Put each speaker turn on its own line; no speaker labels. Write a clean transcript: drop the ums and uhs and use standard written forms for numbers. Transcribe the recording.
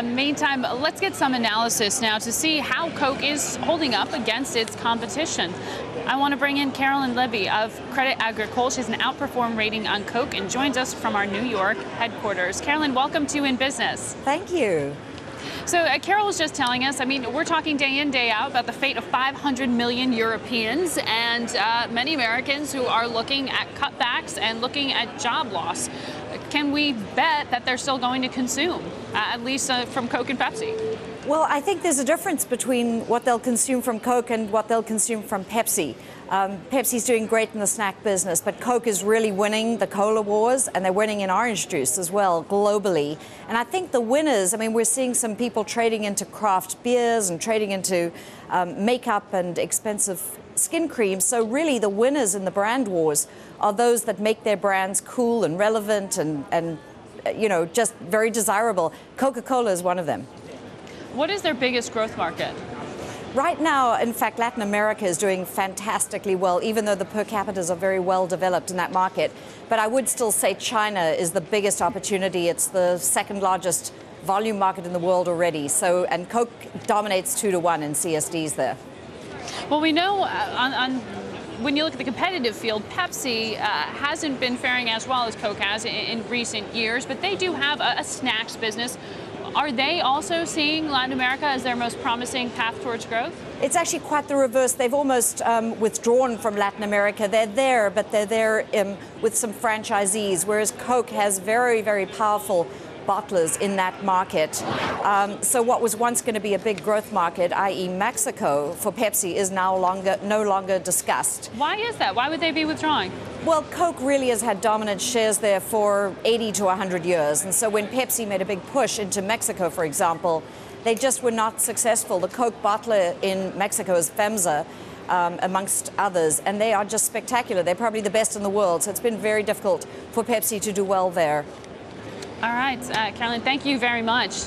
Meantime, let's get some analysis now to see how Coke is holding up against its competition. I want to bring in Carolyn Levy of Credit Agricole. She's an outperform rating on Coke and joins us from our New York headquarters. Carolyn, welcome to InBusiness.
Thank you.
So Carol was just telling us, we're talking day in, day out about the fate of 500 million Europeans and many Americans who are looking at cutbacks and looking at job loss. Can we bet that they're still going to consume, at least from Coke and Pepsi?
Well, I think there's a difference between what they'll consume from Coke and what they'll consume from Pepsi. Pepsi's doing great in the snack business, but Coke is really winning the cola wars, and they're winning in orange juice as well globally. And I think the winners, we're seeing some people trading into craft beers and trading into makeup and expensive skin creams. So really the winners in the brand wars are those that make their brands cool and relevant and just very desirable. Coca-Cola is one of them.
What is their biggest growth market?
Right now, in fact, Latin America is doing fantastically well, even though the per capitas are very well developed in that market. But I would still say China is the biggest opportunity. It's the second largest volume market in the world already. And Coke dominates 2-to-1 in CSDs there.
Well, we know when you look at the competitive field, Pepsi hasn't been faring as well as Coke has in recent years, but they do have a snacks business. Are they also seeing Latin America as their most promising path towards growth?
It's actually quite the reverse. They've almost withdrawn from Latin America. They're there, but they're there with some franchisees, whereas Coke has very, very powerful bottlers in that market. So what was once going to be a big growth market, i.e. Mexico, for Pepsi is no longer discussed.
Why is that? Why would they be withdrawing?
Well, Coke really has had dominant shares there for 80 to 100 years. And so when Pepsi made a big push into Mexico, for example, they just were not successful. The Coke bottler in Mexico is FEMSA, amongst others, and they are just spectacular. They're probably the best in the world. So it's been very difficult for Pepsi to do well there.
All right, Carolyn, thank you very much.